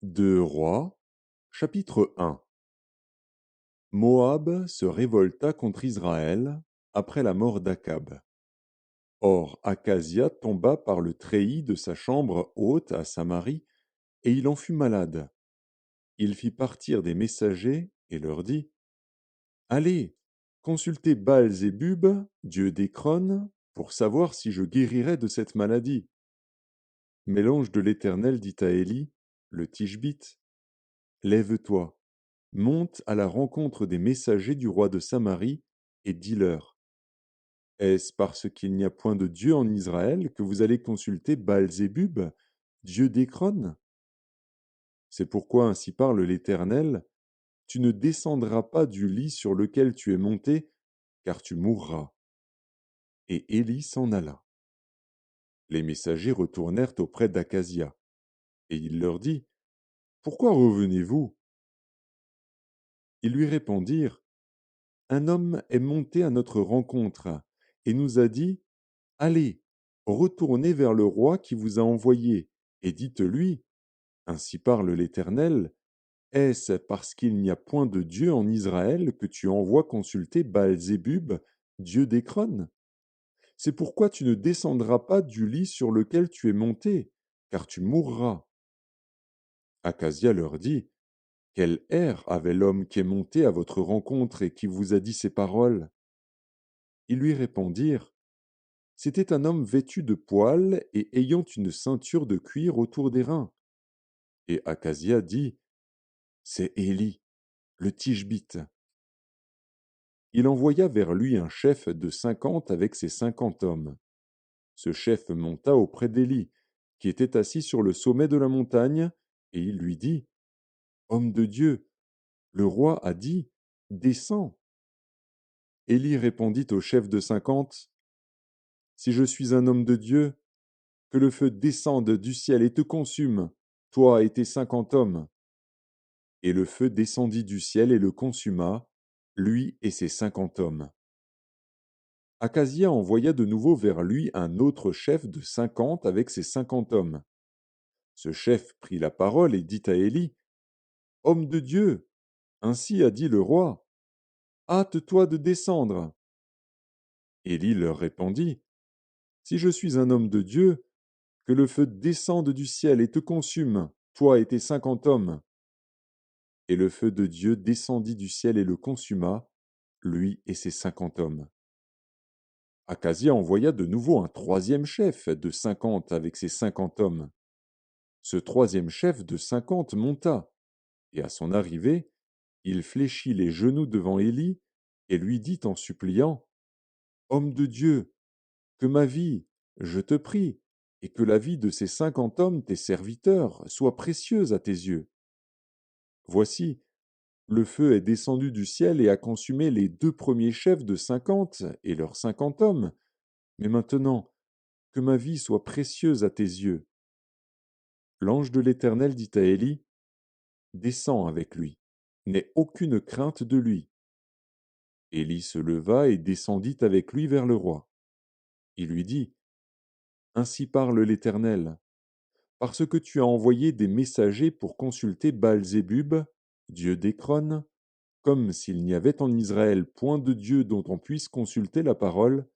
Deux Rois, chapitre 1. Moab se révolta contre Israël après la mort d'Akab. Or Akazia tomba par le treillis de sa chambre haute à Samarie, et il en fut malade. Il fit partir des messagers et leur dit: Allez, consultez Baal-Zébub, dieu d'Écron, pour savoir si je guérirai de cette maladie. Mais l'ange de l'Éternel dit à Élie, le Tishbite: Lève-toi, monte à la rencontre des messagers du roi de Samarie, et dis-leur: Est-ce parce qu'il n'y a point de Dieu en Israël que vous allez consulter Baal-Zébub, dieu d'Écron? C'est pourquoi ainsi parle l'Éternel: Tu ne descendras pas du lit sur lequel tu es monté, car tu mourras. Et Élie s'en alla. Les messagers retournèrent auprès d'Akazia, et il leur dit: Pourquoi revenez-vous? Ils lui répondirent: Un homme est monté à notre rencontre, et nous a dit: Allez, retournez vers le roi qui vous a envoyé, et dites-lui: Ainsi parle l'Éternel, est-ce parce qu'il n'y a point de Dieu en Israël que tu envoies consulter Baal-Zébub, dieu d'Écron? C'est pourquoi tu ne descendras pas du lit sur lequel tu es monté, car tu mourras. Akazia leur dit: Quel air avait l'homme qui est monté à votre rencontre et qui vous a dit ces paroles? Ils lui répondirent: C'était un homme vêtu de poils et ayant une ceinture de cuir autour des reins. Et Akazia dit: C'est Élie, le Tishbite. Il envoya vers lui un chef de 50 avec ses 50 hommes. Ce chef monta auprès d'Élie, qui était assis sur le sommet de la montagne, et il lui dit: Homme de Dieu, le roi a dit: Descends. Élie répondit au chef de 50: Si je suis un homme de Dieu, que le feu descende du ciel et te consume, toi et tes 50 hommes. Et le feu descendit du ciel et le consuma, lui et ses 50 hommes. Akazia envoya de nouveau vers lui un autre chef de 50 avec ses 50 hommes. Ce chef prit la parole et dit à Élie: Homme de Dieu, ainsi a dit le roi, hâte-toi de descendre. Élie leur répondit: Si je suis un homme de Dieu, que le feu descende du ciel et te consume, toi et tes 50 hommes. Et le feu de Dieu descendit du ciel et le consuma, lui et ses 50 hommes. Akazia envoya de nouveau un troisième chef de 50 avec ses 50 hommes. Ce troisième chef de 50 monta, et à son arrivée, il fléchit les genoux devant Élie et lui dit en suppliant: Homme de Dieu, que ma vie, je te prie, et que la vie de ces 50 hommes, tes serviteurs, soit précieuse à tes yeux. Voici, le feu est descendu du ciel et a consumé les deux premiers chefs de 50 et leurs 50 hommes. Mais maintenant, que ma vie soit précieuse à tes yeux. L'ange de l'Éternel dit à Élie: Descends avec lui, n'aie aucune crainte de lui. Élie se leva et descendit avec lui vers le roi. Il lui dit: Ainsi parle l'Éternel, parce que tu as envoyé des messagers pour consulter Baal-Zébub, dieu d'Écron, comme s'il n'y avait en Israël point de Dieu dont on puisse consulter la parole,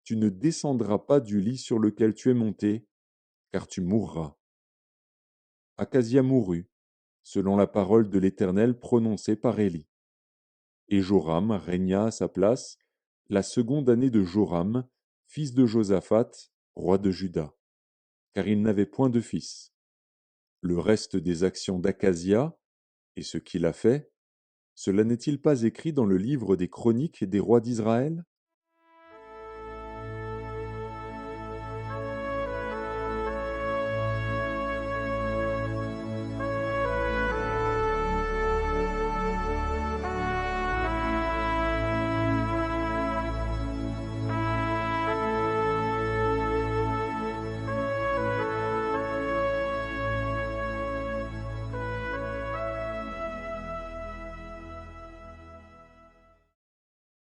tu ne descendras pas du lit sur lequel tu es monté, car tu mourras. Akazia mourut, selon la parole de l'Éternel prononcée par Élie. Et Joram régna à sa place la seconde année de Joram, fils de Josaphat, roi de Juda, car il n'avait point de fils. Le reste des actions d'Akazia, et ce qu'il a fait, cela n'est-il pas écrit dans le livre des chroniques des rois d'Israël?